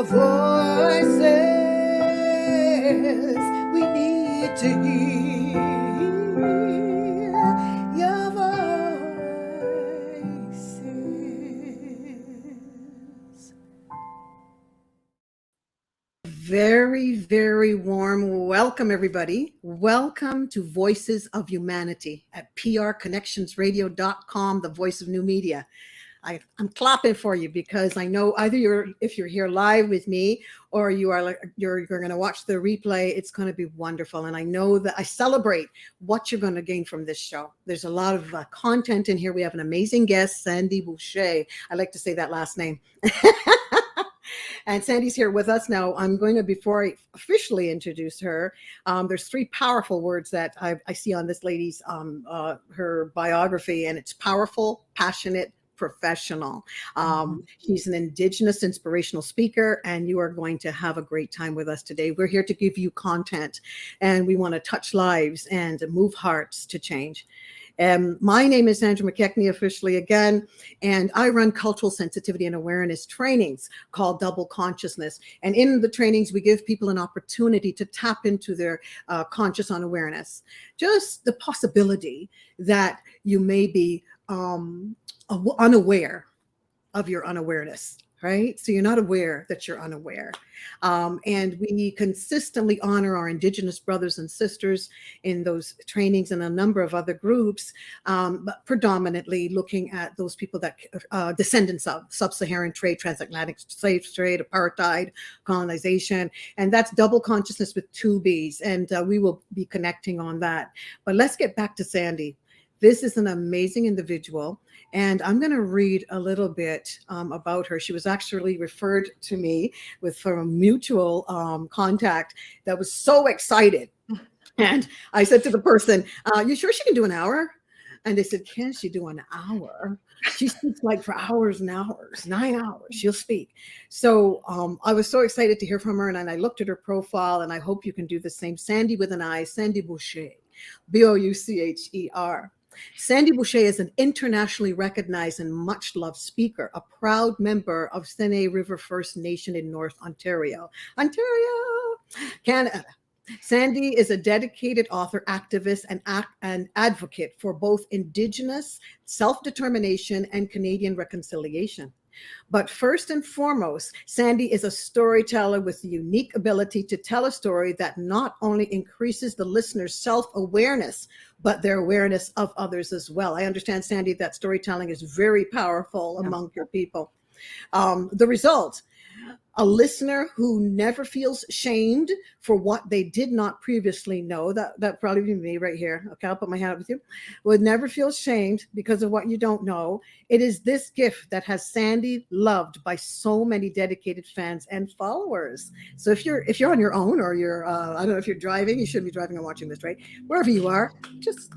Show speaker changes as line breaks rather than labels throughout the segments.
your voices. We need to hear your voices. Very, very warm welcome, everybody. Welcome to Voices of Humanity at prconnectionsradio.com, the voice of new media. I'm clapping for you because I know either if you're here live with me or you're going to watch the replay, it's going to be wonderful. And I know that I celebrate what you're going to gain from this show. There's a lot of content in here. We have an amazing guest, Sandi Boucher. I like to say that last name. And Sandi's here with us now. I'm going to, before I officially introduce her, there's three powerful words that I see on this lady's her biography, and it's powerful, passionate, professional. She's an Indigenous inspirational speaker, and you are going to have a great time with us today. We're here to give you content, and we want to touch lives and move hearts to change. My name is Sandra McKechnie, officially again, and I run cultural sensitivity and awareness trainings called Double Consciousness. And in the trainings, we give people an opportunity to tap into their conscious unawareness. Just the possibility that you may be unaware of your unawareness, right? So you're not aware that you're unaware. And we consistently honor our Indigenous brothers and sisters in those trainings and a number of other groups, but predominantly looking at those people that descendants of sub-Saharan trade, transatlantic slave trade, apartheid, colonization. And that's double consciousness with two B's. And we will be connecting on that. But let's get back to Sandi. This is an amazing individual, and I'm going to read a little bit about her. She was actually referred to me from a mutual contact that was so excited. And I said to the person, you sure she can do an hour? And they said, can she do an hour? She speaks like for hours and hours, 9 hours, she'll speak. So I was so excited to hear from her, and I looked at her profile, and I hope you can do the same. Sandi with an I, Sandi Boucher, Boucher. Sandi Boucher is an internationally recognized and much loved speaker, a proud member of Seine River First Nation in North Ontario, Canada. Sandi is a dedicated author, activist, and advocate for both Indigenous self-determination and Canadian reconciliation. But first and foremost, Sandi is a storyteller with the unique ability to tell a story that not only increases the listener's self-awareness, but their awareness of others as well. I understand, Sandi, that storytelling is very powerful among your people. The result, a listener who never feels shamed for what they did not previously know. That probably be me right here. Okay, I'll put my hand up with you. Would never feel shamed because of what you don't know. It is this gift that has Sandi loved by so many dedicated fans and followers. So if you're on your own, or you're I don't know if you're driving, you shouldn't be driving and watching this, right? Wherever you are, just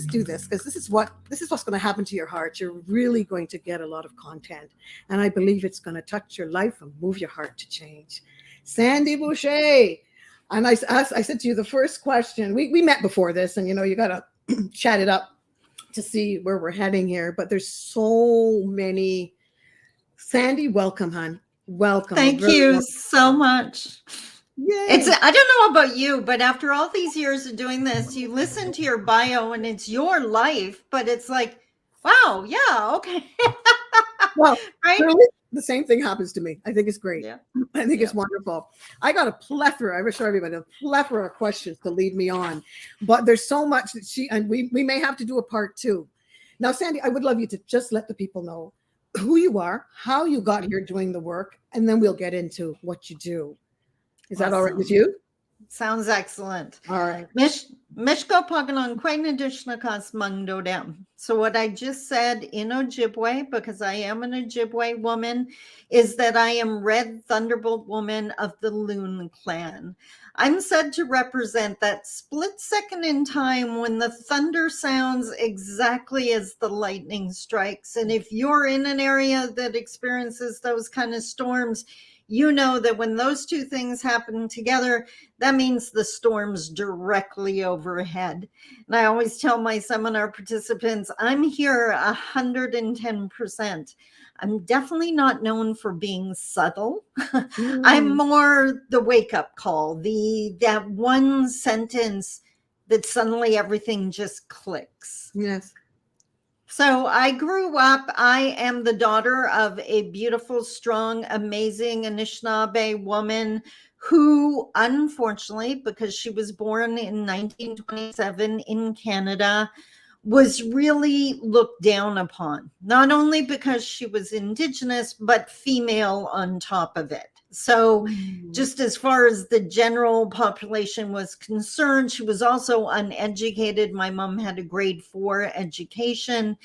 do this, because this is what's going to happen to your heart. You're really going to get a lot of content, and I believe it's going to touch your life and move your heart to change. Sandi Boucher. And I said to you, the first question, we met before this, and you got to chat it up to see where we're heading here, but there's so many. Sandi, welcome, hon. Welcome.
Thank you so much.
Yay.
I don't know about you, but after all these years of doing this, you listen to your bio and it's your life, but it's like, wow, yeah, okay.
Well,
right?
Really, the same thing happens to me. I think it's great.
Yeah.
I think it's wonderful. I got a plethora, I wish everybody, a plethora of questions to lead me on, but there's so much that and we may have to do a part 2. Now, Sandi, I would love you to just let the people know who you are, how you got here doing the work, and then we'll get into what you do. Is that all right with you?
Sounds excellent.
All right.
Mishka paganon kwenadishnakas mangdodem. So what I just said in Ojibwe, because I am an Ojibwe woman, is that I am Red Thunderbolt woman of the Loon clan. I'm said to represent that split second in time when the thunder sounds exactly as the lightning strikes. And if you're in an area that experiences those kind of storms, you know that when those two things happen together, that means the storm's directly overhead. And I always tell my seminar participants, I'm here 110%. I'm definitely not known for being subtle. I'm more the wake-up call, that one sentence that suddenly everything just clicks.
Yes.
So I grew up, I am the daughter of a beautiful, strong, amazing Anishinaabe woman who, unfortunately, because she was born in 1927 in Canada, was really looked down upon, not only because she was Indigenous, but female on top of it. So just as far as the general population was concerned, she was also uneducated. My mom had a grade 4 education.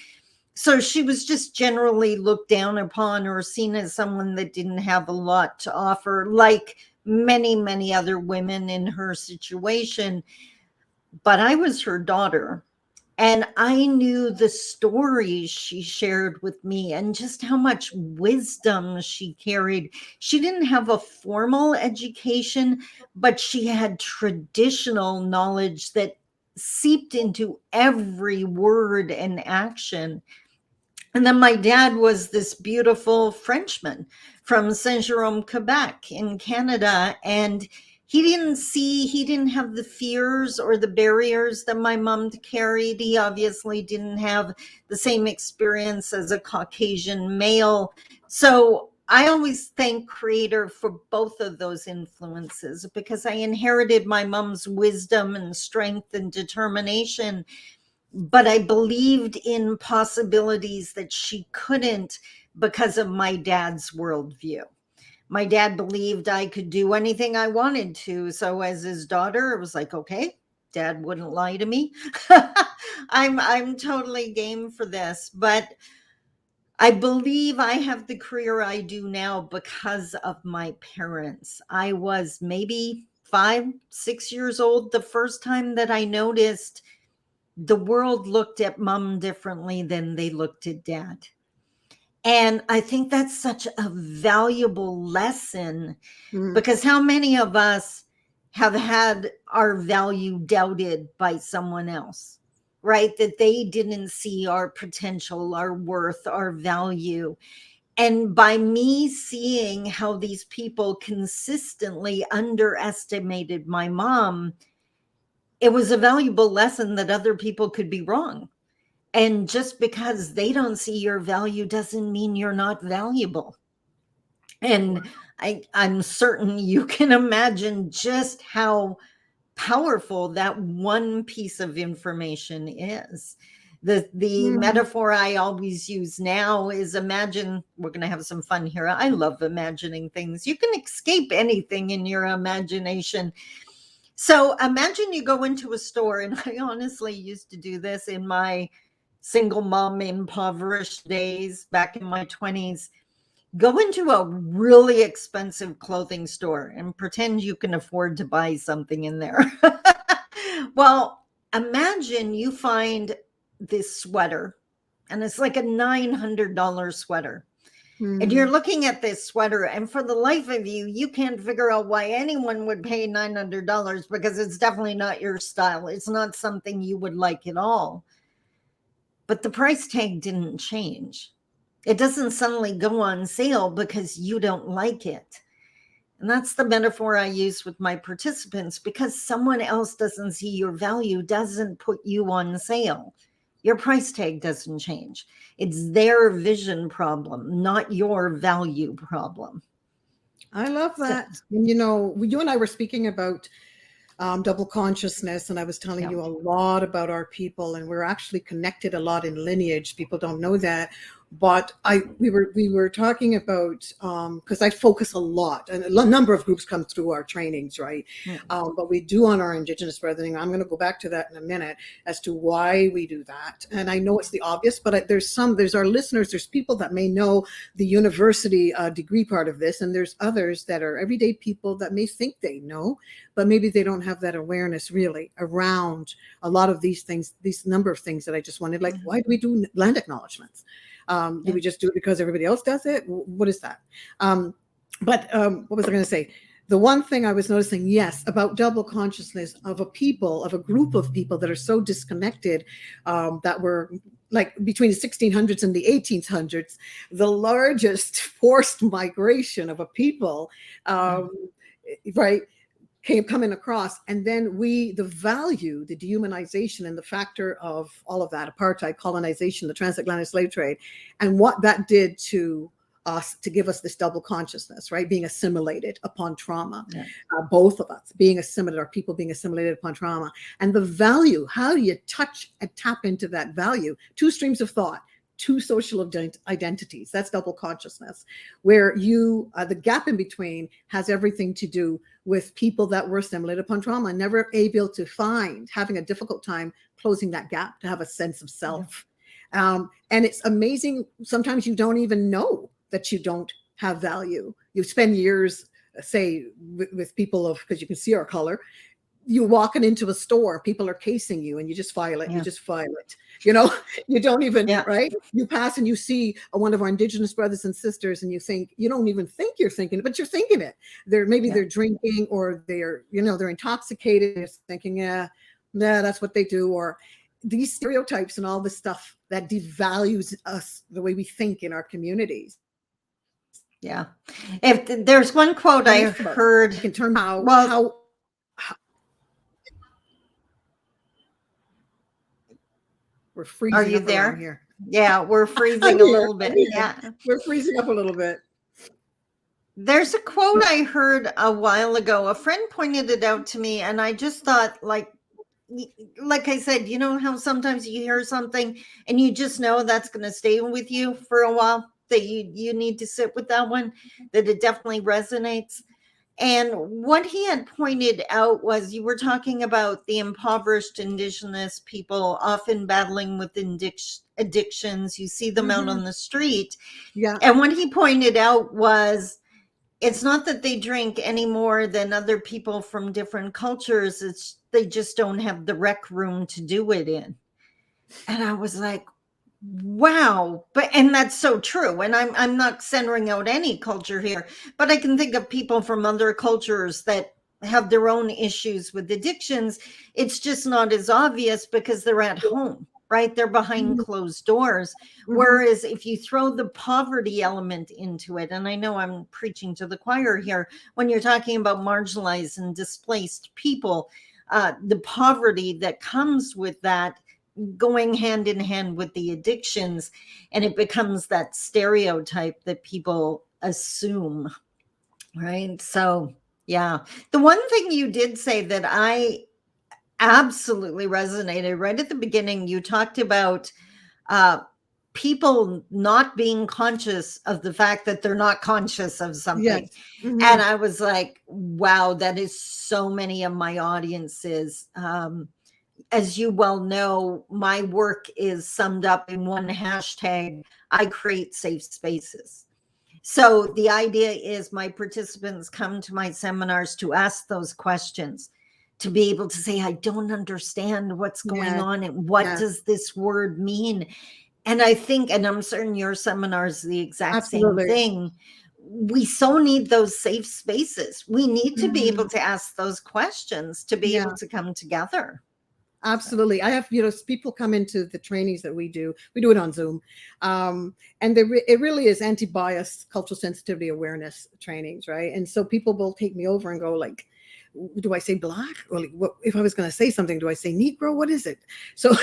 So she was just generally looked down upon or seen as someone that didn't have a lot to offer, like many, many other women in her situation. But I was her daughter. And I knew the stories she shared with me and just how much wisdom she carried. She didn't have a formal education, but she had traditional knowledge that seeped into every word and action. And then my dad was this beautiful Frenchman from Saint-Jérôme, Quebec in Canada. And he didn't have the fears or the barriers that my mom carried. He obviously didn't have the same experience as a Caucasian male. So I always thank Creator for both of those influences, because I inherited my mom's wisdom and strength and determination, but I believed in possibilities that she couldn't because of my dad's worldview. My dad believed I could do anything I wanted to. So as his daughter, it was like, okay, dad wouldn't lie to me. I'm totally game for this. But I believe I have the career I do now because of my parents. I was maybe 5, 6 years old the first time that I noticed the world looked at mom differently than they looked at dad. And I think that's such a valuable lesson, because how many of us have had our value doubted by someone else, right? That they didn't see our potential, our worth, our value. And by me seeing how these people consistently underestimated my mom, it was a valuable lesson that other people could be wrong. And just because they don't see your value doesn't mean you're not valuable. And I'm certain you can imagine just how powerful that one piece of information is. The metaphor I always use now is, imagine, we're going to have some fun here. I love imagining things. You can escape anything in your imagination. So imagine you go into a store, and I honestly used to do this in my single mom impoverished days back in my 20s. Go into a really expensive clothing store and pretend you can afford to buy something in there. Well, imagine you find this sweater, and it's like a $900 sweater. And you're looking at this sweater, and for the life of you, you can't figure out why anyone would pay $900, because it's definitely not your style. It's not something you would like at all. But the price tag didn't change. It doesn't suddenly go on sale because you don't like it. And that's the metaphor I use with my participants, because someone else doesn't see your value doesn't put you on sale. Your price tag doesn't change. It's their vision problem, not your value problem.
I love that. And you know, you and I were speaking about double consciousness, and I was telling you a lot about our people, and we're actually connected a lot in lineage. People don't know that, but we were talking about, because I focus a lot, and a number of groups come through our trainings, right? But we do on our Indigenous brethren. I'm going to go back to that in a minute as to why we do that. And I know it's the obvious, but there's our listeners, there's people that may know the university degree part of this, and there's others that are everyday people that may think they know, but maybe they don't have that awareness really around a lot of these things, these number of things that I just wanted, like, why do we do land acknowledgements? Do we just do it because everybody else does it? What is that? But what was I going to say? The one thing I was noticing, yes, about double consciousness of a group of people that are so disconnected, that were like between the 1600s and the 1800s, the largest forced migration of a people, right, coming across. And then the value, the dehumanization and the factor of all of that, apartheid, colonization, the transatlantic slave trade, and what that did to us, to give us this double consciousness, right? Being assimilated upon trauma.
Yeah.
Both of us being assimilated, our people being assimilated upon trauma. And the value, how do you touch and tap into that value? Two streams of thought, two social identities. That's double consciousness, where the gap in between has everything to do with people that were assimilated upon trauma, never able to having a difficult time closing that gap, to have a sense of self. Yeah. And it's amazing. Sometimes you don't even know that you don't have value. You spend years, say, with people because you can see our color. You walking into a store, people are casing you, and you just file it. Yeah. You just file it. You know, you don't even, right? You pass and you see one of our Indigenous brothers and sisters, and you don't even think you're thinking it, but you're thinking it. They're drinking, or they're intoxicated. They're thinking, yeah, that's what they do. Or these stereotypes and all this stuff that devalues us, the way we think in our communities.
Yeah. If there's one quote I heard
in terms of how we're freezing.
Are you
up
there?
Here.
Yeah, we're freezing a little bit. Yeah.
We're freezing up a little bit.
There's a quote I heard a while ago. A friend pointed it out to me, and I just thought, like I said, you know how sometimes you hear something and you just know that's going to stay with you for a while, that you need to sit with that one, that it definitely resonates. And what he had pointed out was, you were talking about the impoverished Indigenous people often battling with addictions. You see them out on the street.
Yeah.
And what he pointed out was, it's not that they drink any more than other people from different cultures. It's they just don't have the rec room to do it in. And I was like, wow. And that's so true. And I'm not centering out any culture here, but I can think of people from other cultures that have their own issues with addictions. It's just not as obvious because they're at home, right? They're behind closed doors. Whereas if you throw the poverty element into it, and I know I'm preaching to the choir here, when you're talking about marginalized and displaced people, the poverty that comes with that, going hand in hand with the addictions, and it becomes that stereotype that people assume, right? So yeah, the one thing you did say that I absolutely resonated right at the beginning, you talked about people not being conscious of the fact that they're not conscious of something. Yes. And I was like, wow, that is so many of my audiences. As you well know, my work is summed up in one hashtag: I create safe spaces. So the idea is my participants come to my seminars to ask those questions, to be able to say, I don't understand what's going on, and what does this word mean? And I think, and I'm certain your seminar is the exact same thing. We so need those safe spaces. We need to be able to ask those questions to be able to come together.
Absolutely. I have, people come into the trainings that we do it on Zoom. And it really is anti-bias, cultural sensitivity awareness trainings, right? And so people will take me over and go like, do I say black? Or like, what, if I was going to say something, do I say Negro? What is it? So,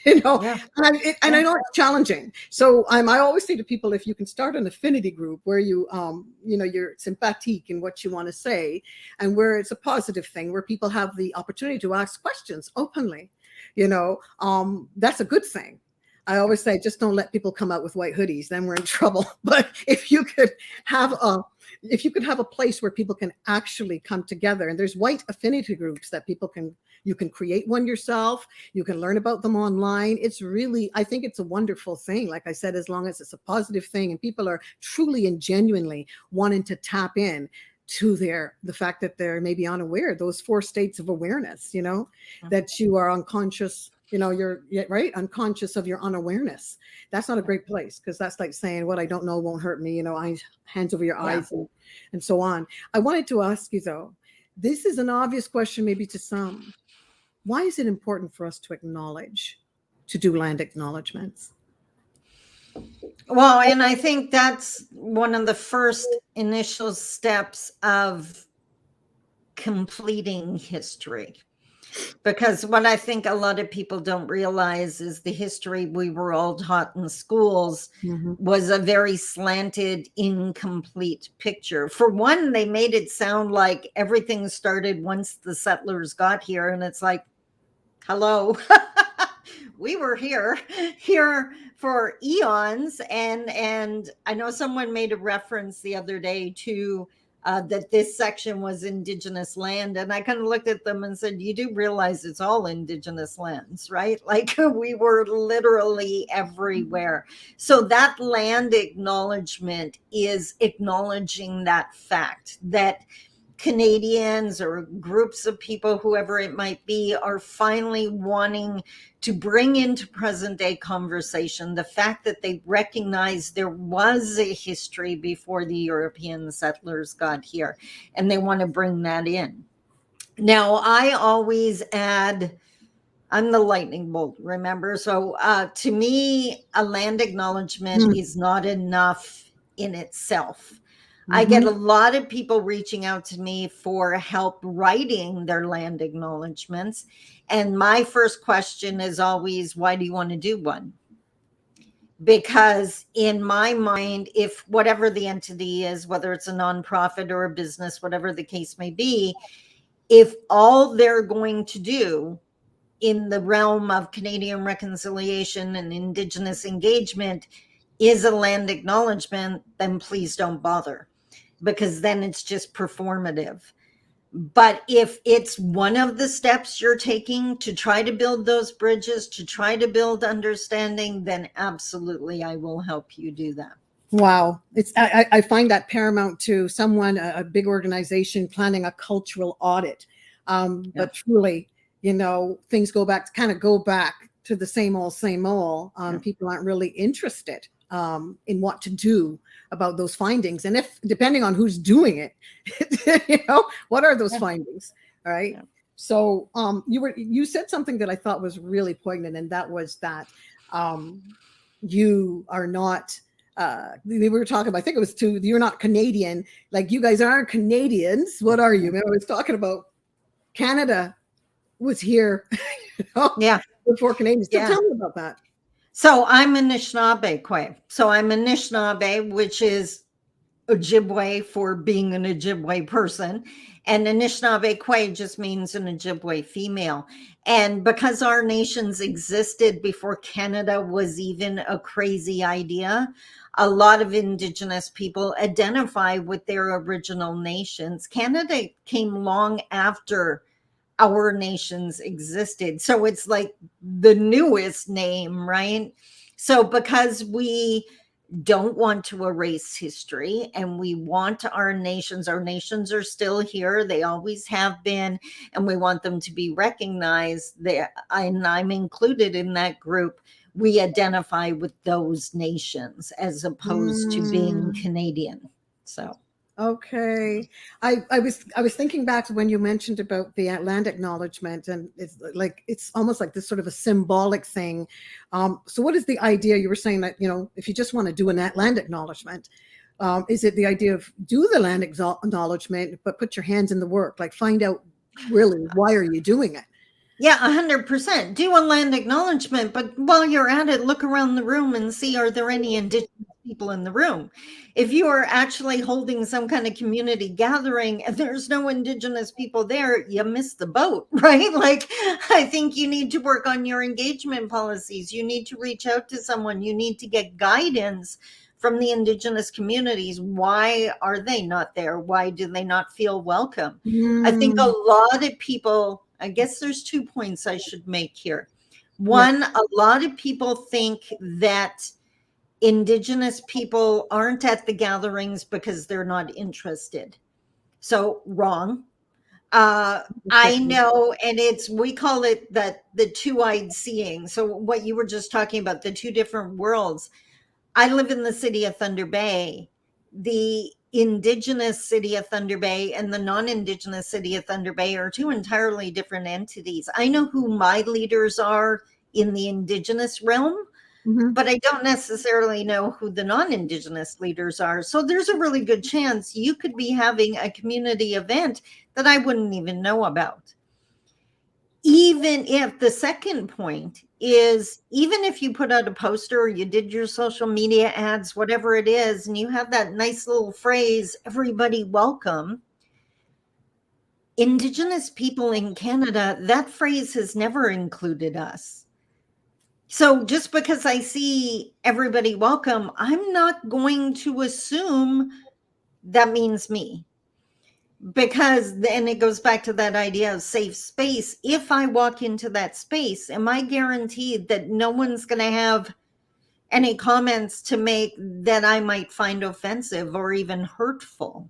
and I know it's challenging. So I always say to people, if you can start an affinity group where you're sympathetic in what you want to say, and where it's a positive thing, where people have the opportunity to ask questions openly, that's a good thing. I always say, just don't let people come out with white hoodies, then we're in trouble. But if you could have a place where people can actually come together, and there's white affinity groups that you can create one yourself, you can learn about them online. I think it's a wonderful thing. Like I said, as long as it's a positive thing and people are truly and genuinely wanting to tap in to the fact that they're maybe unaware, those 4 states of awareness, that you are unconscious, you're right, unconscious of your unawareness. That's not a great place, because that's like saying, what I don't know won't hurt me, eyes, hands over your eyes, and so on. I wanted to ask you, though, this is an obvious question maybe to some. Why is it important for us to do land acknowledgements?
Well, and I think that's one of the first initial steps of completing history. Because what I think a lot of people don't realize is the history we were all taught in schools was a very slanted, incomplete picture. For one, they made it sound like everything started once the settlers got here. And it's like, hello, we were here for eons. And I know someone made a reference the other day to that this section was Indigenous land. And I kind of looked at them and said, you do realize it's all Indigenous lands, right? Like we were literally everywhere. So that land acknowledgement is acknowledging that fact that Canadians or groups of people, whoever it might be, are finally wanting to bring into present day conversation the fact that they recognize there was a history before the European settlers got here, and they want to bring that in. Now, I always add, I'm the lightning bolt, remember? So to me, a land acknowledgement is not enough in itself. I get a lot of people reaching out to me for help writing their land acknowledgements. And my first question is always, why do you want to do one? Because in my mind, if whatever the entity is, whether it's a nonprofit or a business, whatever the case may be, if all they're going to do in the realm of Canadian reconciliation and Indigenous engagement is a land acknowledgement, then please don't bother, because then it's just performative. But if it's one of the steps you're taking to try to build those bridges, to try to build understanding, then absolutely I will help you do that.
Wow. I find that paramount to someone, a big organization planning a cultural audit. But truly, things go back to the same old. People aren't really interested in what to do about those findings. And if, depending on who's doing it, what are those findings? All right. Yeah. So you said something that I thought was really poignant, and that was that you are not, we were talking about, I think it was you're not Canadian, like you guys aren't Canadians. What are you? Remember, I was talking about Canada was here before Canadians. So tell me about that.
So I'm Anishinaabe Kwe. So I'm Anishinaabe, which is Ojibwe for being an Ojibwe person. And Anishinaabe Kwe just means an Ojibwe female. And because our nations existed before Canada was even a crazy idea, a lot of Indigenous people identify with their original nations. Canada came long after our nations existed. So it's like the newest name, right? So because we don't want to erase history and we want our nations are still here. They always have been, and we want them to be recognized. And I'm included in that group. We identify with those nations as opposed to being Canadian. So.
Okay. I was thinking back to when you mentioned about the land acknowledgement, and it's almost like this sort of a symbolic thing. So what is the idea? You were saying that, if you just want to do a land acknowledgement, is it the idea of do the land acknowledgement, but put your hands in the work, like find out really why are you doing it?
Yeah, 100%. Do a land acknowledgement, but while you're at it, look around the room and see, are there any Indigenous people in the room? If you are actually holding some kind of community gathering and there's no Indigenous people there, you missed the boat, right? Like, I think you need to work on your engagement policies. You need to reach out to someone. You need to get guidance from the Indigenous communities. Why are they not there? Why do they not feel welcome? I think a lot of people, I guess there's 2 points I should make here. One, a lot of people think that Indigenous people aren't at the gatherings because they're not interested. So wrong. I know, and we call it the two-eyed seeing. So what you were just talking about, the two different worlds. I live in the city of Thunder Bay. The Indigenous city of Thunder Bay and the non-Indigenous city of Thunder Bay are two entirely different entities. I know who my leaders are in the Indigenous realm, but I don't necessarily know who the non-Indigenous leaders are. So there's a really good chance you could be having a community event that I wouldn't even know about. Even if the second point is, even if you put out a poster or you did your social media ads, whatever it is, and you have that nice little phrase, everybody welcome, Indigenous people in Canada, that phrase has never included us. So just because I see everybody welcome, I'm not going to assume that means me. Because then it goes back to that idea of safe space. If I walk into that space, am I guaranteed that no one's going to have any comments to make that I might find offensive or even hurtful?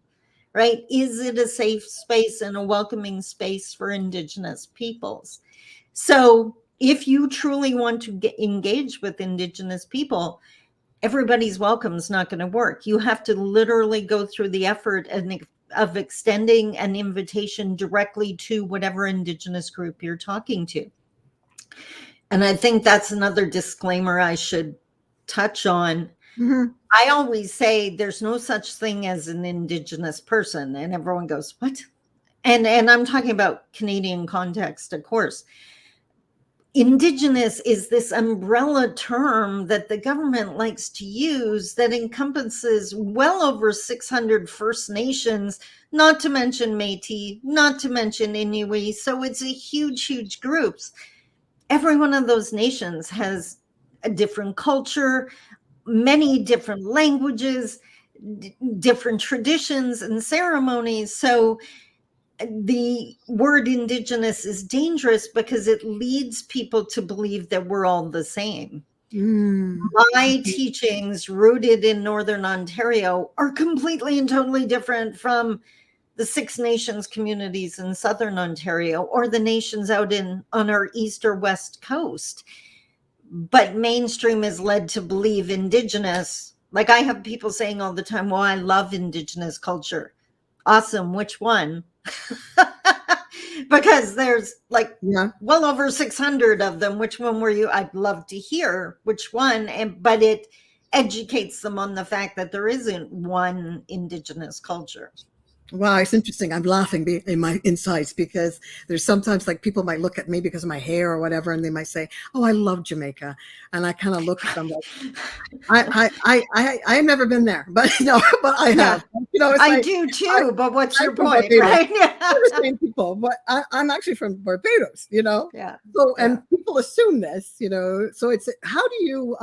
Right? Is it a safe space and a welcoming space for Indigenous peoples? So if you truly want to engage with Indigenous people, everybody's welcome is not going to work. You have to literally go through the effort of extending an invitation directly to whatever Indigenous group you're talking to. And I think that's another disclaimer I should touch on. I always say there's no such thing as an Indigenous person, and everyone goes, what? And I'm talking about Canadian context, of course. Indigenous is this umbrella term that the government likes to use that encompasses well over 600 First Nations, not to mention Métis, not to mention Inuit. So it's a huge, huge groups. Every one of those nations has a different culture, many different languages, different traditions and ceremonies. So the word Indigenous is dangerous because it leads people to believe that we're all the same. My teachings rooted in Northern Ontario are completely and totally different from the Six Nations communities in Southern Ontario or the nations out on our east or west coast. But mainstream is led to believe Indigenous. Like I have people saying all the time, well, I love Indigenous culture. Awesome. Which one? Because there's like well over 600 of them. Which one were you? I'd love to hear which one. But it educates them on the fact that there isn't one Indigenous culture.
Wow, it's interesting. I'm laughing in my insides because there's sometimes like people might look at me because of my hair or whatever, and they might say, "Oh, I love Jamaica," and I kind of look at them like, I've never been there, but but I have.
It's I do too. But what's your point, right?
We're the same people, but I'm actually from Barbados.
Yeah.
So and people assume this, So it's how do you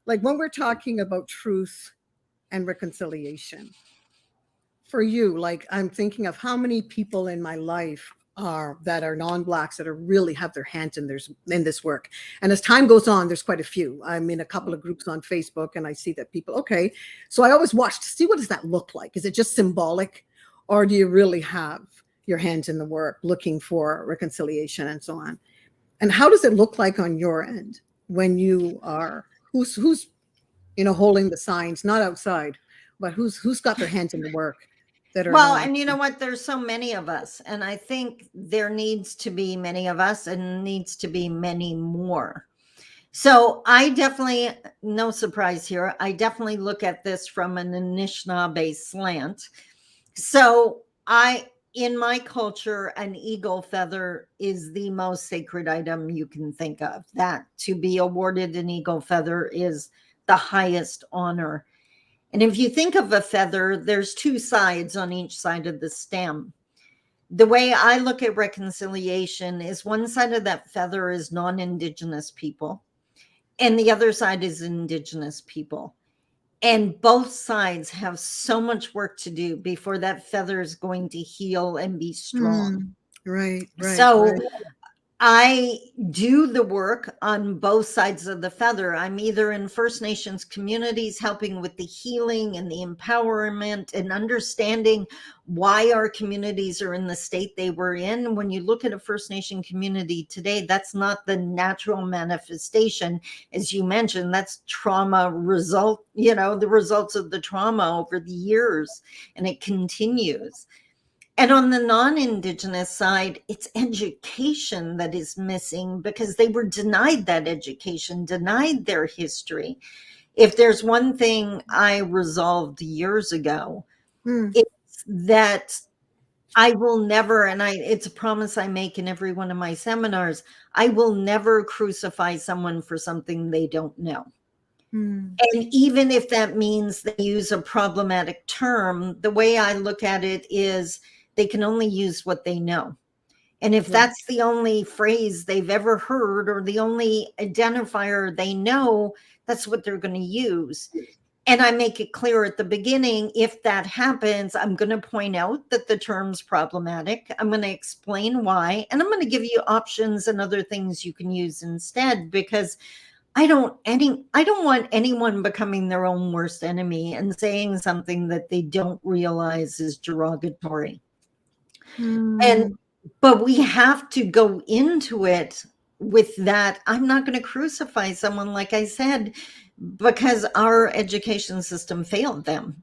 like when we're talking about truth and reconciliation? For you, like I'm thinking of how many people in my life that are non-Blacks that are really have their hands in this work. And as time goes on, there's quite a few. I'm in a couple of groups on Facebook and I see that people, okay. So I always watch to see what does that look like? Is it just symbolic or do you really have your hands in the work looking for reconciliation and so on? And how does it look like on your end when you are, who's holding the signs, not outside, but who's got their hands in the work?
And you know what? There's so many of us. And I think there needs to be many of us and needs to be many more. So I definitely, no surprise here, I definitely look at this from an Anishinaabe slant. So in my culture, an eagle feather is the most sacred item you can think of. That to be awarded an eagle feather is the highest honor. And if you think of a feather, there's two sides on each side of the stem. The way I look at reconciliation is one side of that feather is non-Indigenous people, and the other side is Indigenous people. And both sides have so much work to do before that feather is going to heal and be strong.
Right.
So I do the work on both sides of the feather. I'm either in First Nations communities helping with the healing and the empowerment and understanding why our communities are in the state they were in. When you look at a First Nation community today, that's not the natural manifestation. As you mentioned, that's trauma result, the results of the trauma over the years, and it continues. And on the non-Indigenous side, it's education that is missing because they were denied that education, denied their history. If there's one thing I resolved years ago, it's that I will never, and it's a promise I make in every one of my seminars, I will never crucify someone for something they don't know. And even if that means they use a problematic term, the way I look at it is they can only use what they know. And if that's the only phrase they've ever heard or the only identifier they know, that's what they're going to use. And I make it clear at the beginning, if that happens, I'm going to point out that the term's problematic. I'm going to explain why, and I'm going to give you options and other things you can use instead, because I don't want anyone becoming their own worst enemy and saying something that they don't realize is derogatory. But we have to go into it with that. I'm not going to crucify someone, like I said, because our education system failed them.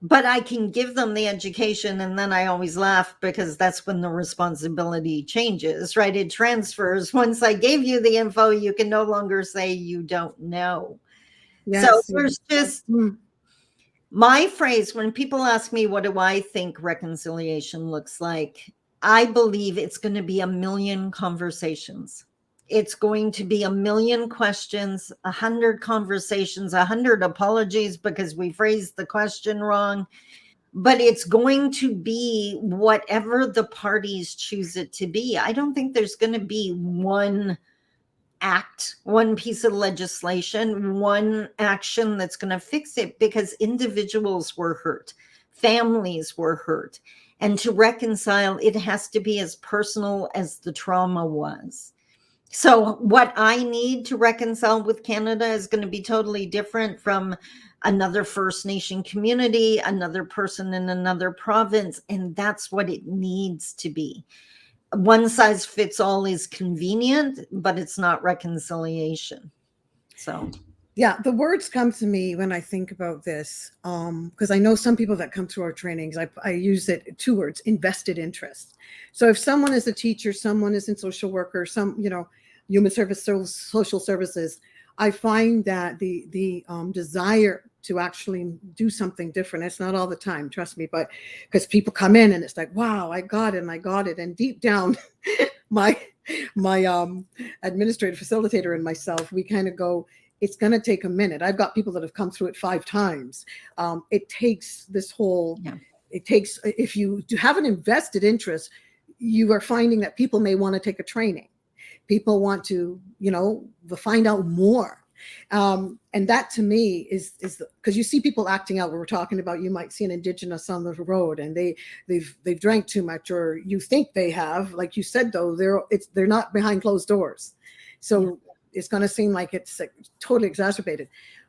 But I can give them the education, and then I always laugh because that's when the responsibility changes, right? It transfers. Once I gave you the info, you can no longer say you don't know. Yes. So there's just my phrase when people ask me, what do I think reconciliation looks like? I believe it's going to be a million conversations. It's going to be a million questions, 100 conversations, 100 apologies because we phrased the question wrong. But it's going to be whatever the parties choose it to be. I don't think there's going to be one act, one piece of legislation, one action that's going to fix it, because individuals were hurt, families were hurt. And to reconcile, it has to be as personal as the trauma was. So what I need to reconcile with Canada is going to be totally different from another First Nation community, another person in another province. And that's what it needs to be. One size fits all is convenient, but it's not reconciliation. So
yeah, the words come to me when I think about this, because I know some people that come through our trainings, I use it, 2 words, invested interest. So if someone is a teacher, someone is in social worker, human service, social services, I find that the desire to actually do something different, it's not all the time, trust me, but because people come in and it's like, wow, I got it. And deep down, my administrative facilitator and myself, we kind of go, it's going to take a minute. I've got people that have come through it 5 times. It takes this whole, if you have an invested interest, you are finding that people may want to take a training. People want to, find out more. And that to me is because you see people acting out. We were talking about, you might see an Indigenous on the road and they've drank too much, or you think they have, like you said, though, they're not behind closed doors. So it's going to seem like it's totally exacerbated.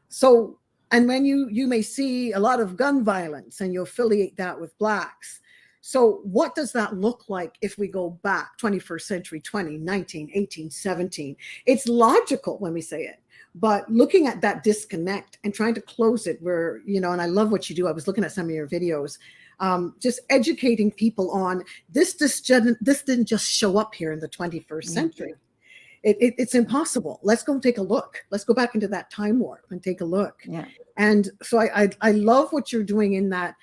So, and when you may see a lot of gun violence and you affiliate that with Blacks. So what does that look like if we go back 21st century, 19, 18, 17? It's logical when we say it, but looking at that disconnect and trying to close it where, and I love what you do. I was looking at some of your videos, just educating people on this didn't just show up here in the 21st century. It's impossible. Let's go take a look. Let's go back into that time warp and take a look. Yeah. And so I love what you're doing in that.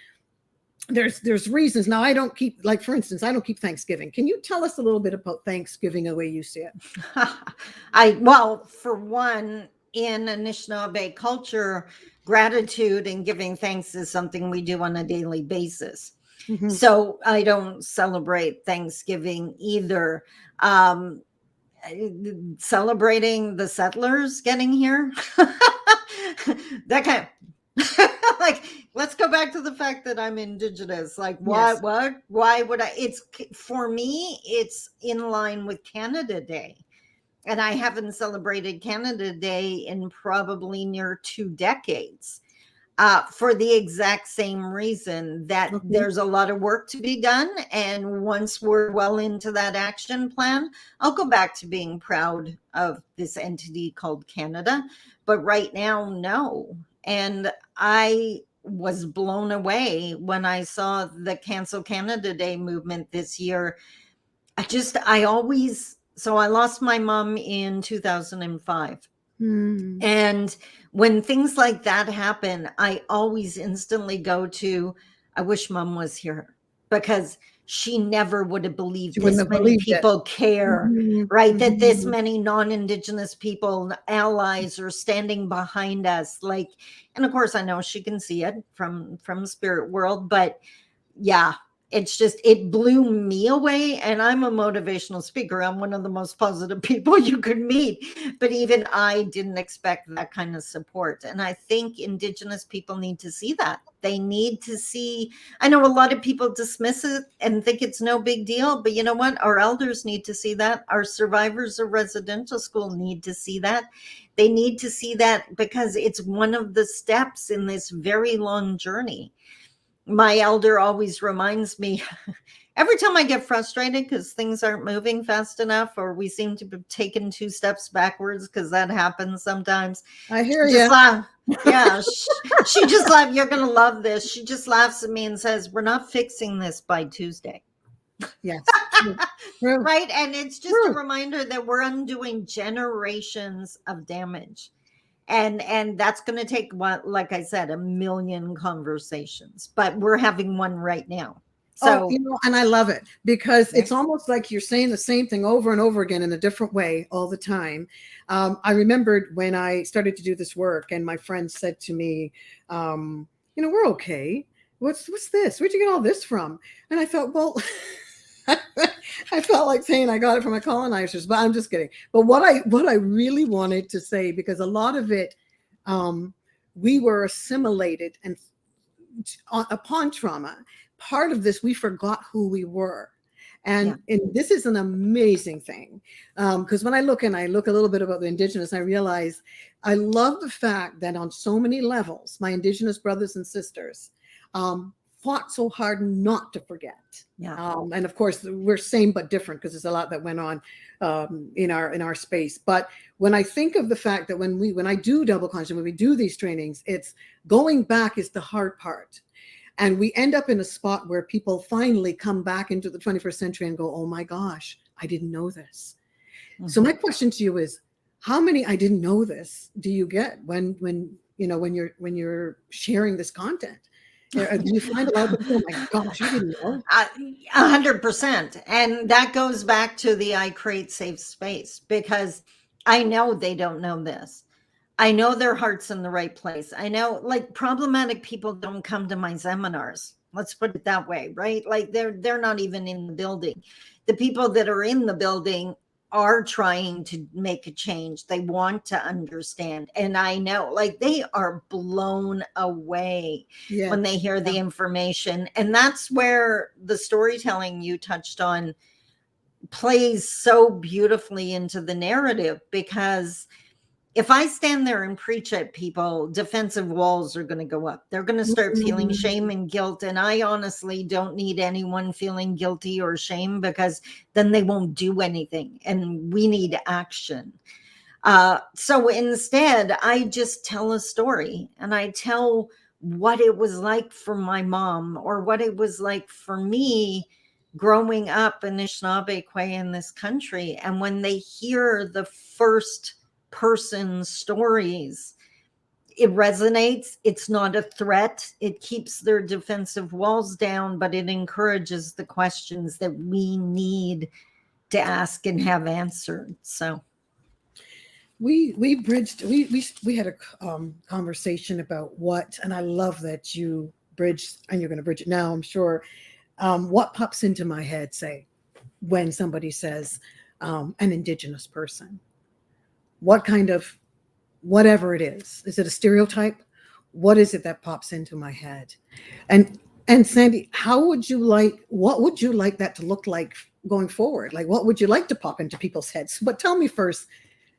There's reasons. Now I don't keep, like, for instance, I don't keep Thanksgiving. Can you tell us a little bit about Thanksgiving the way you see it?
Well, for one, in Anishinaabe culture, gratitude and giving thanks is something we do on a daily basis. Mm-hmm. So I don't celebrate Thanksgiving either. Celebrating the settlers getting here, that kind of like let's go back to the fact that I'm Indigenous. Like,
Yes.
why would I? It's, for me, it's in line with Canada Day. And I haven't celebrated Canada Day in probably near 2 decades. For the exact same reason that
Okay.
there's a lot of work to be done. And once we're well into that action plan, I'll go back to being proud of this entity called Canada. But right now, no. And I was blown away when I saw the Cancel Canada Day movement this year. So I lost my mom in 2005. And when things like that happen, I always instantly go to, I wish mom was here, because she never would have believed
She wouldn't
this
have
many
believed it.
people care, right? That this many non-Indigenous people, allies, are standing behind us. Like, and of course, I know she can see it from spirit world, but yeah, it's just, it blew me away. And I'm a motivational speaker. I'm one of the most positive people you could meet. But even I didn't expect that kind of support. And I think Indigenous people need to see that. They need to see, I know a lot of people dismiss it and think it's no big deal, but you know what? Our elders need to see that. Our survivors of residential school need to see that. They need to see that because it's one of the steps in this very long journey. My elder always reminds me every time I get frustrated because things aren't moving fast enough, or we seem to be taking 2 steps backwards, because that happens sometimes.
I hear
Just
you.
laugh. Yeah, she just laughs. You're going to love this. She just laughs at me and says, "We're not fixing this by Tuesday."
Yes. True.
Right. And it's just
True.
a reminder that we're undoing generations of damage. And that's going to take, what, like I said, a million conversations, but we're having one right now. So,
and I love it, because it's almost like you're saying the same thing over and over again in a different way all the time. I remembered when I started to do this work, and my friend said to me, we're okay. What's this? Where'd you get all this from? And I thought, well, I felt like saying I got it from my colonizers, but I'm just kidding. But what I really wanted to say, because a lot of it, we were assimilated, and upon trauma, part of this, we forgot who we were. And this is an amazing thing, because when I look a little bit about the Indigenous, I realize I love the fact that on so many levels, my Indigenous brothers and sisters fought so hard not to forget. And of course, we're same but different, because there's a lot that went on in our space. But when I think of the fact that when I do double consciousness, when we do these trainings, it's going back is the hard part. And we end up in a spot where people finally come back into the 21st century and go, oh my gosh, I didn't know this. So my question to you is, how many I didn't know this do you get when you're sharing this content? Do you find a lot of people, oh my gosh, I didn't know?
100%. And that goes back to the I create safe space, because I know they don't know this. I know their heart's in the right place. I know, like, problematic people don't come to my seminars. Let's put it that way, right? Like, they're not even in the building. The people that are in the building are trying to make a change. They want to understand. And I know, like, they are blown away when they hear the information. And that's where the storytelling you touched on plays so beautifully into the narrative, because if I stand there and preach at people, defensive walls are going to go up. They're going to start feeling shame and guilt. And I honestly don't need anyone feeling guilty or shame, because then they won't do anything. And we need action. So instead, I just tell a story, and I tell what it was like for my mom, or what it was like for me growing up in Anishinaabe in this country. And when they hear the first person stories, it resonates. It's not a threat. It keeps their defensive walls down, but it encourages the questions that we need to ask and have answered. So
we had a conversation about what, and I love that you bridged, and you're going to bridge it now, I'm sure. What pops into my head, say, when somebody says an Indigenous person? What kind of, whatever it is it a stereotype, what is it that pops into my head? And Sandi, what would you like that to look like going forward? Like, what would you like to pop into people's heads? But tell me first,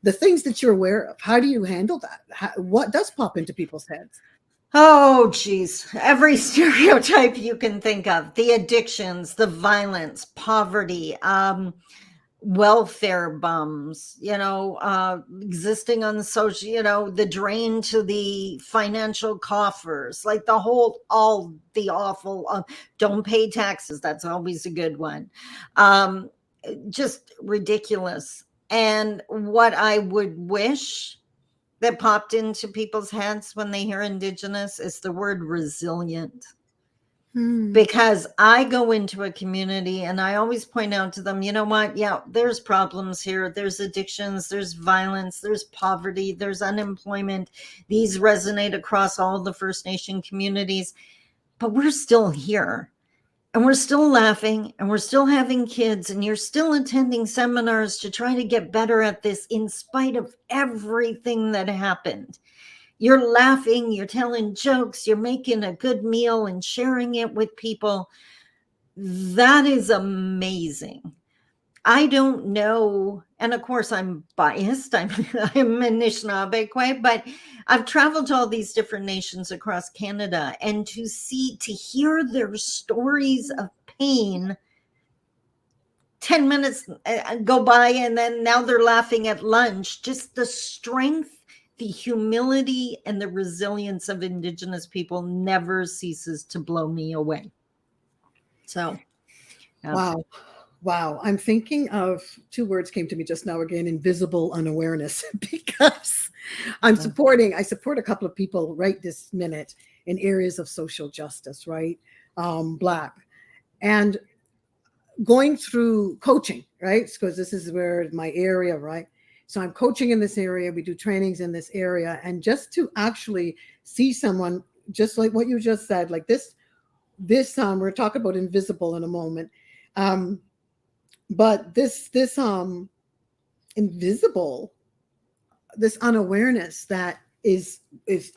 the things that you're aware of, how do you handle that? What does pop into people's heads?
Oh, geez. Every stereotype you can think of, the addictions, the violence, poverty, welfare bums, existing on the social, the drain to the financial coffers, like all the awful, don't pay taxes. That's always a good one. Just ridiculous. And what I would wish that popped into people's heads when they hear Indigenous is the word resilient. Because I go into a community and I always point out to them, you know what? Yeah, there's problems here. There's addictions, there's violence, there's poverty, there's unemployment. These resonate across all the First Nation communities, but we're still here. And we're still laughing and we're still having kids and you're still attending seminars to try to get better at this in spite of everything that happened. You're laughing, you're telling jokes, you're making a good meal and sharing it with people. That is amazing. I don't know. And of course, I'm biased. I'm Anishinaabe, but I've traveled to all these different nations across Canada, and to hear their stories of pain, 10 minutes go by, and then now they're laughing at lunch. Just the strength, the humility, and the resilience of Indigenous people never ceases to blow me away. So,
yeah. Wow. I'm thinking of two words came to me just now again, invisible unawareness, because I support a couple of people right this minute in areas of social justice, right? Black, and going through coaching, right? Because this is where my area, right? So I'm coaching in this area. We do trainings in this area. And just to actually see someone, just like what you just said, like this, we're talking about invisible in a moment. But this invisible, this unawareness that is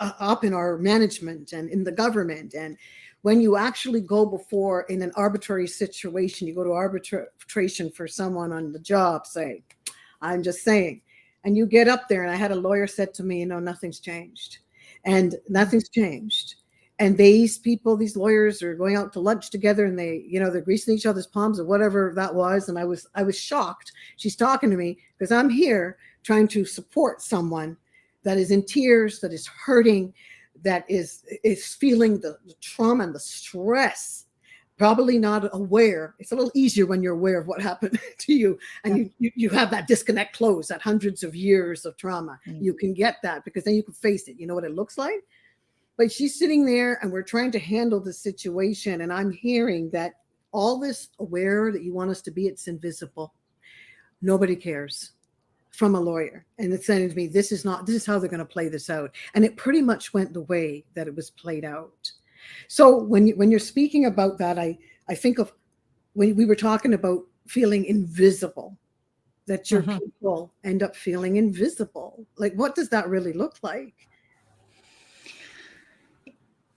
up in our management and in the government. And when you actually go before in an arbitrary situation, you go to arbitration for someone on the job, say, I'm just saying, and you get up there, and I had a lawyer said to me, nothing's changed. And nothing's changed. And these people, these lawyers, are going out to lunch together, and they're greasing each other's palms or whatever that was. And I was shocked. She's talking to me because I'm here trying to support someone that is in tears, that is hurting, that is feeling the trauma and the stress, probably not aware. It's a little easier when you're aware of what happened to you, and you have that disconnect closed, that hundreds of years of trauma. You can get that because then you can face it. You know what it looks like? But she's sitting there and we're trying to handle the situation. And I'm hearing that all this aware that you want us to be, it's invisible. Nobody cares, from a lawyer. And it's saying to me, this is how they're going to play this out. And it pretty much went the way that it was played out. So when you're speaking about that, I think of when we were talking about feeling invisible, that your people end up feeling invisible. Like, what does that really look like?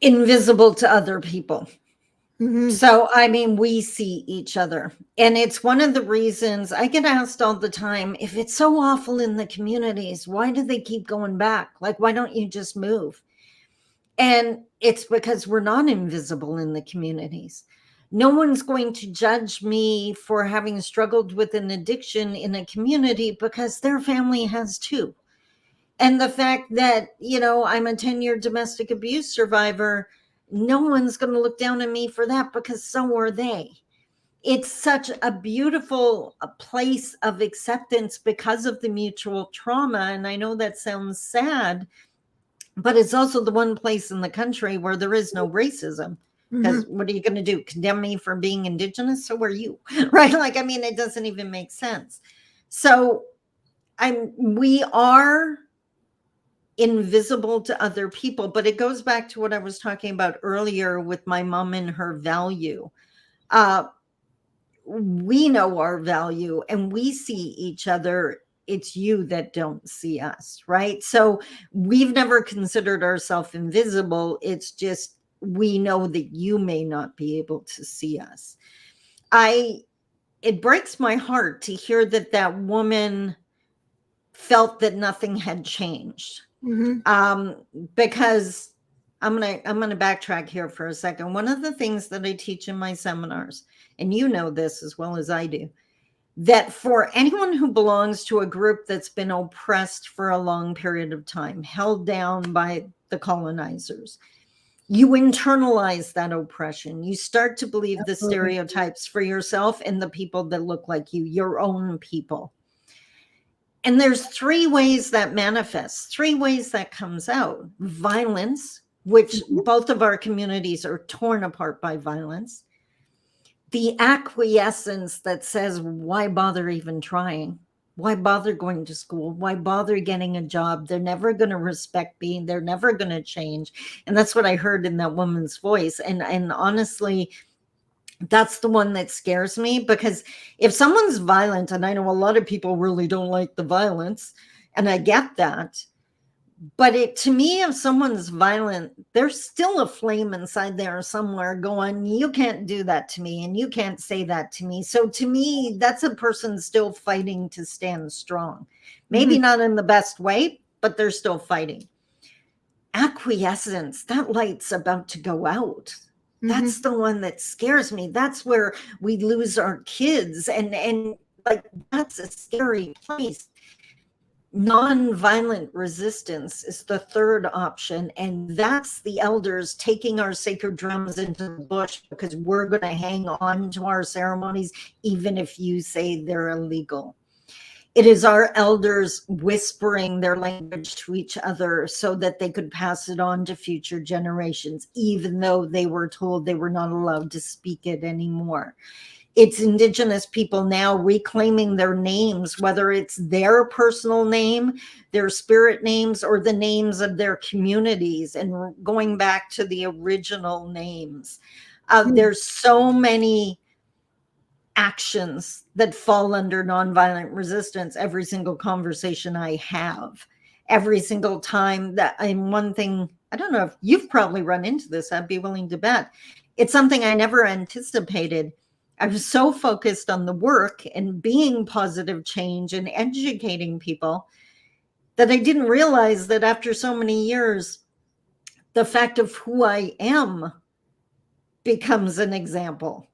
Invisible to other people. So, we see each other. And it's one of the reasons I get asked all the time, if it's so awful in the communities, why do they keep going back? Like, why don't you just move? And it's because we're not invisible in the communities. No one's going to judge me for having struggled with an addiction in a community because their family has too. And the fact that, I'm a 10-year domestic abuse survivor, no one's going to look down on me for that because so are they. It's such a beautiful place of acceptance because of the mutual trauma. And I know that sounds sad, but it's also the one place in the country where there is no racism. Because what are you going to do? Condemn me for being Indigenous? So are you, right? It doesn't even make sense. So we are invisible to other people, but it goes back to what I was talking about earlier with my mom and her value. We know our value and we see each other it's you that don't see us, right? So we've never considered ourselves invisible. It's just we know that you may not be able to see us. It breaks my heart to hear that that woman felt that nothing had changed. Because I'm gonna backtrack here for a second. One of the things that I teach in my seminars, and you know this as well as I do, that for anyone who belongs to a group that's been oppressed for a long period of time, held down by the colonizers, you internalize that oppression. You start to believe the stereotypes for yourself and the people that look like you, your own people. And there's three ways that manifests, three ways that comes out. Violence, which both of our communities are torn apart by violence. The acquiescence that says, why bother even trying? Why bother going to school? Why bother getting a job? They're never going to respect me. They're never going to change. And that's what I heard in that woman's voice. And honestly, that's the one that scares me, because if someone's violent, and I know a lot of people really don't like the violence, and I get that, but to me, if someone's violent, there's still a flame inside there somewhere going, you can't do that to me, and you can't say that to me. So to me, that's a person still fighting to stand strong. Maybe not in the best way, but they're still fighting. Acquiescence, that light's about to go out. That's the one that scares me. That's where we lose our kids. And like, that's a scary place. Nonviolent resistance is the third option. And that's the elders taking our sacred drums into the bush, because we're going to hang on to our ceremonies, even if you say they're illegal. It is our elders whispering their language to each other so that they could pass it on to future generations, even though they were told they were not allowed to speak it anymore. It's Indigenous people now reclaiming their names, whether it's their personal name, their spirit names, or the names of their communities, and going back to the original names. There's so many actions that fall under nonviolent resistance. Every single conversation I have, every single time that I'm one thing, I don't know if you've probably run into this, I'd be willing to bet. It's something I never anticipated. I was so focused on the work and being positive change and educating people that I didn't realize that after so many years, the fact of who I am becomes an example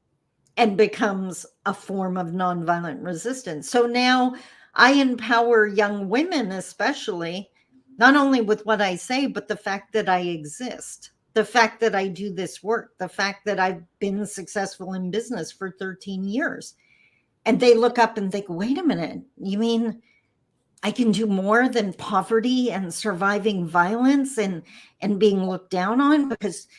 and becomes a form of nonviolent resistance. So now I empower young women, especially, not only with what I say, but the fact that I exist, the fact that I do this work, the fact that I've been successful in business for 13 years. And they look up and think, wait a minute, you mean I can do more than poverty and surviving violence and being looked down on? Because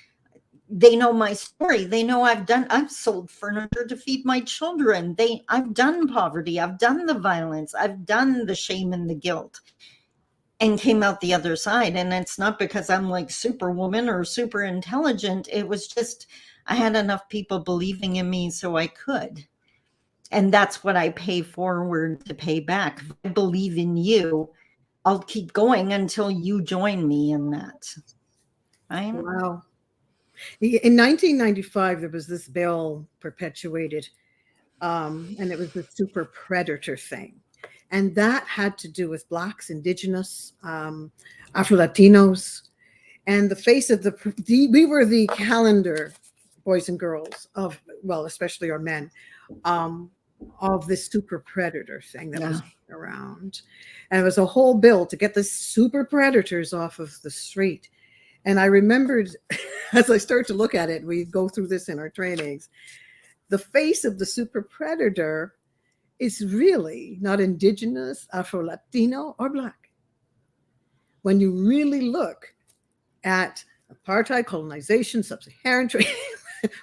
they know my story. They know I've sold furniture to feed my children. I've done poverty. I've done the violence. I've done the shame and the guilt, and came out the other side. And it's not because I'm like superwoman or super intelligent. It was just, I had enough people believing in me so I could. And that's what I pay forward to pay back. If I believe in you, I'll keep going until you join me in that. Right?
Wow. In 1995, there was this bill perpetuated, and it was the super predator thing. And that had to do with Blacks, Indigenous, Afro-Latinos, and the face of we were the calendar boys and girls of, well, especially our men, of this super predator thing that was around. And it was a whole bill to get the super predators off of the street. And I remembered, as I started to look at it, we go through this in our trainings, the face of the super predator is really not Indigenous, Afro-Latino, or Black. When you really look at apartheid, colonization, sub-Saharan trade,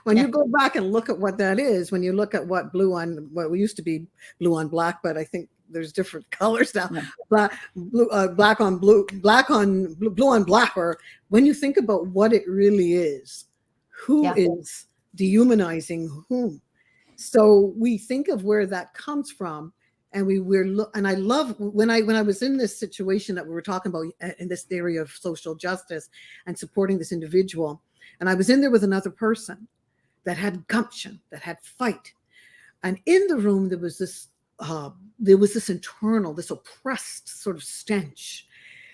when you go back and look at what that is, when you look at what what used to be blue on black, but I think there's different colors now, blue on black, or when you think about what it really is, who is dehumanizing whom. So we think of where that comes from, And and I love when I was in this situation that we were talking about in this area of social justice and supporting this individual, and I was in there with another person that had gumption, that had fight, and in the room there was this internal, this oppressed sort of stench.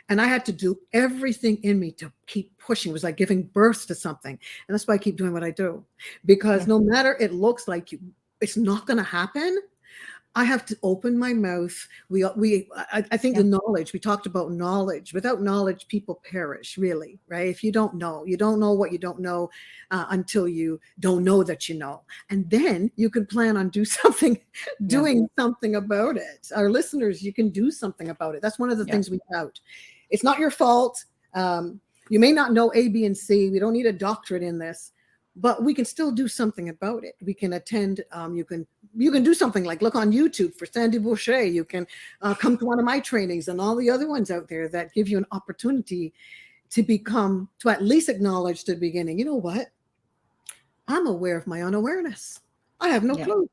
And I had to do everything in me to keep pushing. It was like giving birth to something. And that's why I keep doing what I do. Because no matter it looks like it's not going to happen, I have to open my mouth. I think the knowledge, we talked about knowledge. Without knowledge, people perish, really, right? If you don't know what you don't know until you don't know that you know. And then you can plan on doing something about it. Our listeners, you can do something about it. That's one of the things we tout. It's not your fault. You may not know A, B, and C. We don't need a doctorate in this. But we can still do something about it. We can attend. You can do something like look on YouTube for Sandi Boucher. You can come to one of my trainings and all the other ones out there that give you an opportunity to at least acknowledge to the beginning. You know what? I'm aware of my unawareness. I have no clue.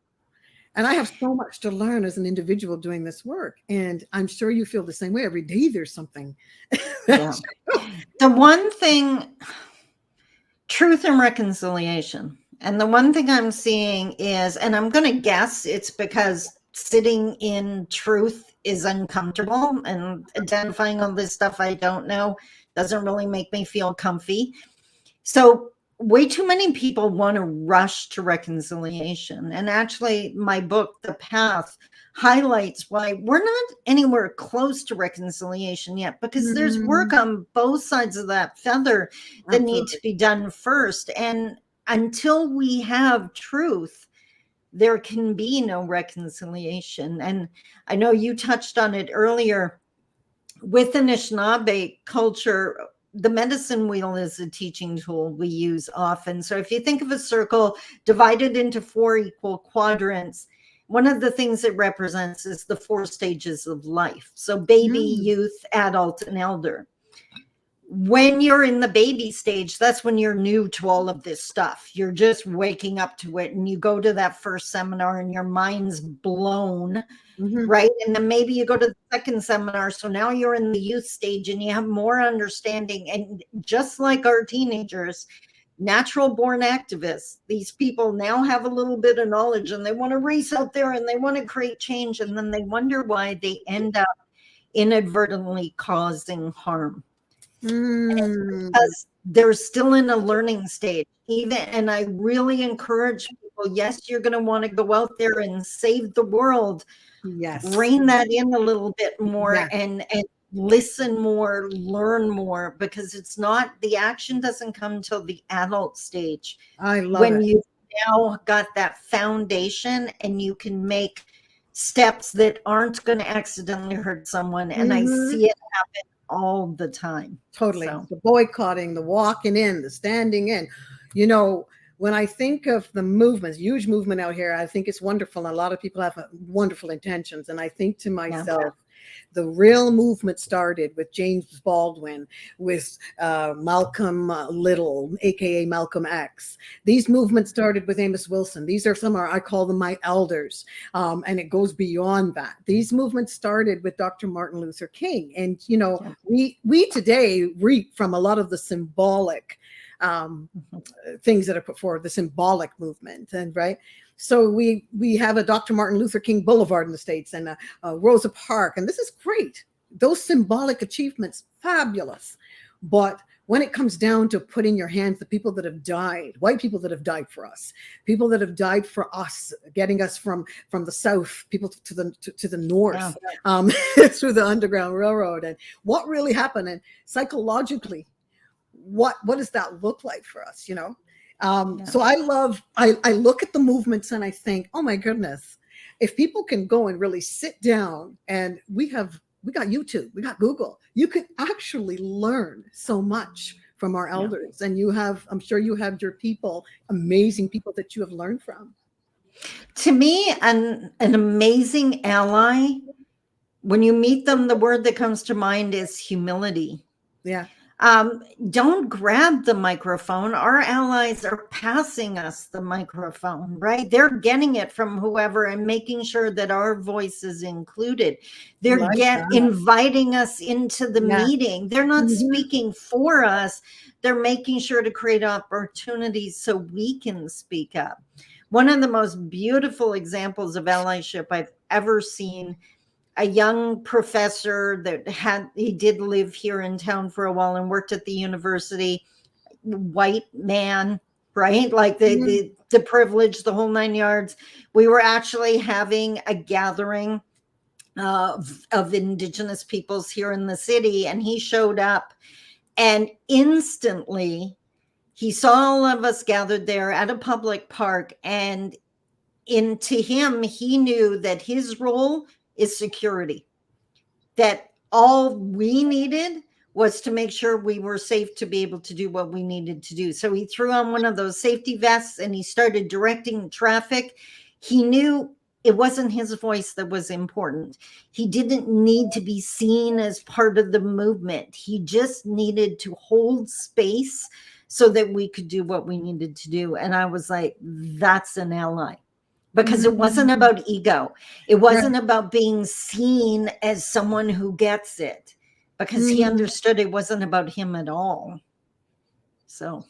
And I have so much to learn as an individual doing this work. And I'm sure you feel the same way. Every day there's something.
The one thing... Truth and reconciliation. And the one thing I'm seeing is, and I'm going to guess it's because sitting in truth is uncomfortable, and identifying all this stuff I don't know doesn't really make me feel comfy. So way too many people want to rush to reconciliation. And actually my book, The Path, highlights why we're not anywhere close to reconciliation yet, because there's work on both sides of that feather that need to be done first. And until we have truth, there can be no reconciliation. And I know you touched on it earlier with Anishinaabe culture. The medicine wheel is a teaching tool we use often. So if you think of a circle divided into 4 equal quadrants, one of the things it represents is the 4 stages of life. So baby, youth, adult, and elder. When you're in the baby stage, that's when you're new to all of this stuff. You're just waking up to it, and you go to that first seminar and your mind's blown, right? And then maybe you go to the second seminar. So now you're in the youth stage and you have more understanding. And just like our teenagers, natural born activists, these people now have a little bit of knowledge and they want to race out there and they want to create change. And then they wonder why they end up inadvertently causing harm. Because they're still in a learning stage. And I really encourage people, yes, you're going to want to go out there and save the world. Yes. Rein that in a little bit more and listen more, learn more, because it's not, the action doesn't come until the adult stage. I love when you've now got that foundation and you can make steps that aren't going to accidentally hurt someone. And I see it happen all the time.
Totally. So. The boycotting, the walking in, the standing in, you know, when I think of the movements, huge movement out here, I think it's wonderful. And a lot of people have wonderful intentions. And I think to myself, the real movement started with James Baldwin, with Malcolm Little, aka Malcolm X. These movements started with Amos Wilson. These are I call them my elders, and it goes beyond that. These movements started with Dr. Martin Luther King, and you know, we today reap from a lot of the symbolic things that are put forward, the symbolic movement, and right. So we have a Dr. Martin Luther King Boulevard in the States and a Rosa Park, and this is great. Those symbolic achievements, fabulous. But when it comes down to put in your hands the people that have died, white people that have died for us, people that have died for us, getting us from the South, people to the North, through the Underground Railroad, and what really happened, and psychologically, what does that look like for us, you know? So I look at the movements and I think, oh my goodness, if people can go and really sit down, and we got YouTube, we got Google, you can actually learn so much from our elders. And I'm sure you have your people, amazing people that you have learned from.
To me, an amazing ally, when you meet them, the word that comes to mind is humility.
Yeah.
Don't grab the microphone. Our allies are passing us the microphone, right? They're getting it from whoever and making sure that our voice is included. They're
Like that.
inviting us into the
Yeah.
meeting. They're not
Mhm.
speaking for us. They're making sure to create opportunities so we can speak up. One of the most beautiful examples of allyship I've ever seen, a young professor he did live here in town for a while and worked at the university, white man, right? Like the privilege, the whole 9 yards. We were actually having a gathering of Indigenous peoples here in the city, and he showed up, and instantly he saw all of us gathered there at a public park, and to him, he knew that his role is security, that all we needed was to make sure we were safe to be able to do what we needed to do. So he threw on one of those safety vests and he started directing traffic. He knew it wasn't his voice that was important. He didn't need to be seen as part of the movement. He just needed to hold space so that we could do what we needed to do. And I was like, that's an ally. Because it wasn't about ego. It wasn't about being seen as someone who gets it, because he understood it wasn't about him at all. So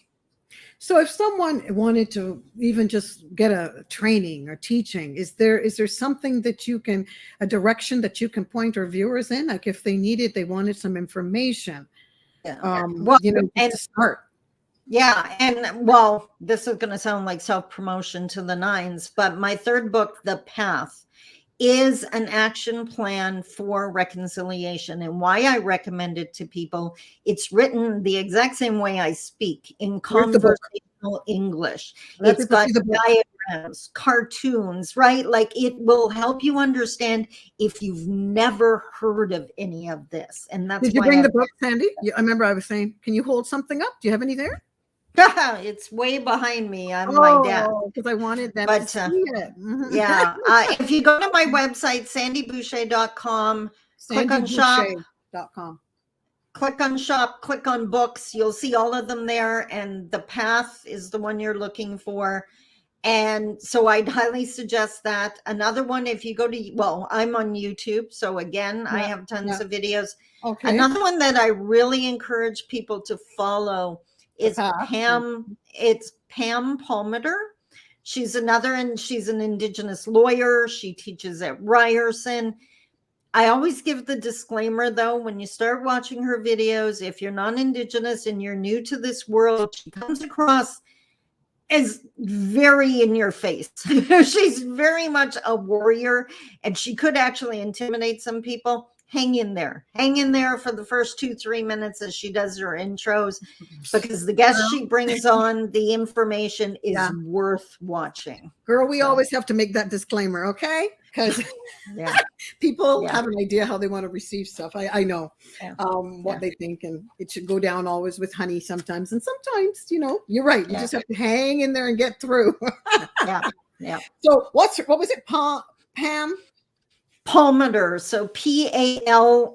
if someone wanted to even just get a training or teaching, is there something that you can, a direction that you can point our viewers in? Like if they wanted some information,
well,
to start.
Yeah. And well, this is going to sound like self-promotion to the nines, but my third book, The Path, is an action plan for reconciliation. And why I recommend it to people, it's written the exact same way I speak, in conversational English. It's got diagrams, cartoons, right? Like it will help you understand if you've never heard of any of this. And that's
Did you
why
bring the book, Sandy? I remember I was saying, can you hold something up? Do you have any there?
It's way behind me on my desk.
Because I wanted them to see it.
Yeah. If you go to my website, sandiboucher.com, click on shop, click on books, you'll see all of them there. And The Path is the one you're looking for. And so I'd highly suggest that. Another one, if you go to, well, I'm on YouTube. So again, I have tons of videos. Okay. Another one that I really encourage people to follow is Pam. It's Pam Palmater. She's an Indigenous lawyer. She teaches at Ryerson. I always give the disclaimer though, when you start watching her videos, if you're non-Indigenous and you're new to this world, she comes across as very in your face. She's very much a warrior, and she could actually intimidate some people. Hang in there for the first 2-3 minutes as she does her intros, because the guests she brings on, the information is worth watching.
Girl, we always have to make that disclaimer, okay? Because people have an idea how they want to receive stuff. I know what they think, and it should go down always with honey sometimes. And sometimes, you're right. You just have to hang in there and get through. So what was it, Pam?
Palmater. So Palmater.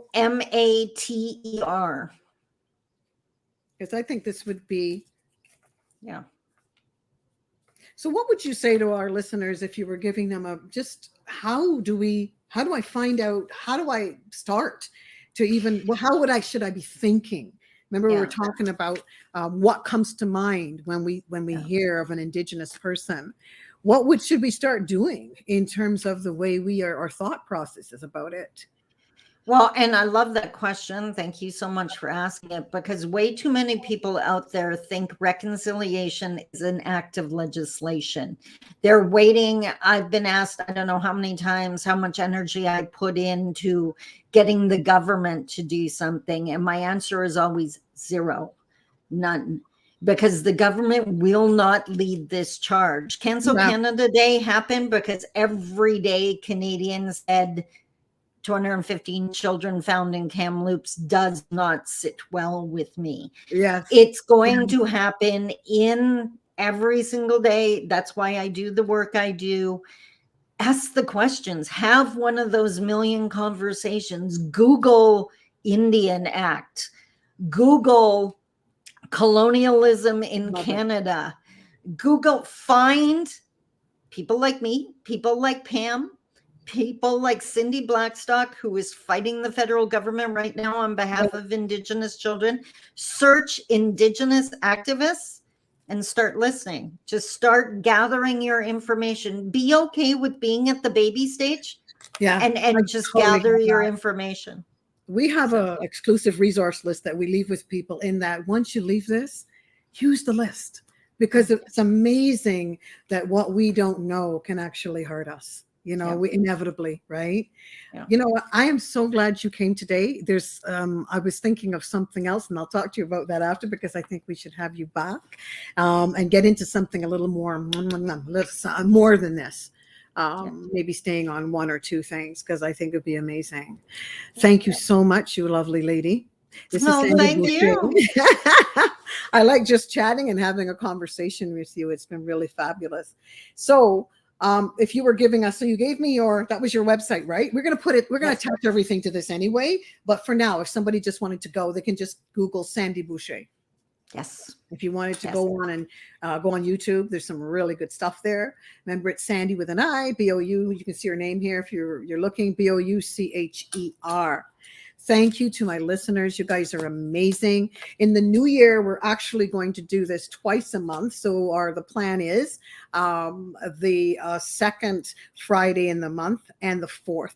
Because I think this would be. So what would you say to our listeners if you were giving them how do I find out, how do I start to even, should I be thinking? Remember we were talking about what comes to mind when we hear of an Indigenous person. What should we start doing in terms of the way our thought processes about it?
Well, and I love that question. Thank you so much for asking it, because way too many people out there think reconciliation is an act of legislation. They're waiting. I've been asked, I don't know how many times, how much energy I put into getting the government to do something. And my answer is always zero, none. Because the government will not lead this charge. Cancel Canada Day happened because every day Canadians said 215 children found in Kamloops does not sit well with me. Yes. It's going to happen in every single day. That's why I do the work I do. Ask the questions. Have one of those million conversations. Google Indian Act. Google colonialism in
Love it.
Canada. Google, find people like me, people like Pam, people like Cindy Blackstock, who is fighting the federal government right now on behalf of Indigenous children. Search Indigenous activists and start listening. Just start gathering your information. Be okay with being at the baby stage.
Yeah.
And just gather your information.
We have an exclusive resource list that we leave with people, in that once you leave this, use the list, because it's amazing that what we don't know can actually hurt us. We inevitably, right?
Yeah.
I am so glad you came today. There's, I was thinking of something else, and I'll talk to you about that after, because I think we should have you back and get into something a little more, more than this. Maybe staying on one or two things, because I think it'd be amazing. Thank you so much, you lovely lady. This is Sandi Boucher. I like just chatting and having a conversation with you. It's been really fabulous. So if you were giving us, so you gave me that was your website, right? We're going to attach everything to this anyway. But for now, if somebody just wanted to go, they can just Google Sandi Boucher.
Yes.
If you wanted to go on and go on YouTube, there's some really good stuff there. Remember, it's Sandi with an I, B-O-U. You can see her name here if you're looking, B-O-U-C-H-E-R. Thank you to my listeners. You guys are amazing. In the new year, we're actually going to do this twice a month. So the plan is the second Friday in the month and the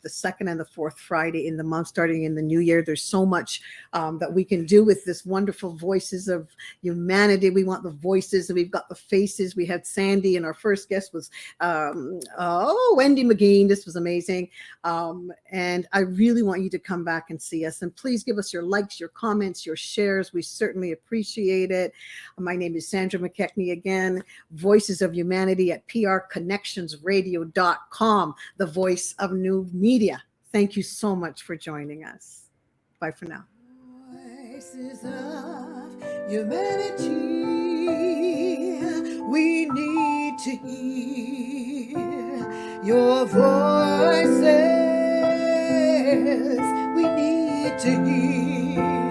second and the fourth Friday in the month, starting in the new year. There's so much that we can do with this wonderful voices of humanity. We want the voices, and we've got the faces. We had Sandi, and our first guest was Wendy McGee. This was amazing. And I really want you to come back and see us. And please give us your likes, your comments, your shares. We certainly appreciate it. My name is Sandra McKechnie again, Voices of Humanity at prconnectionsradio.com, the voice of new media. Thank you so much for joining us. Bye for now. Voices of humanity, we need to hear your voices. We need to hear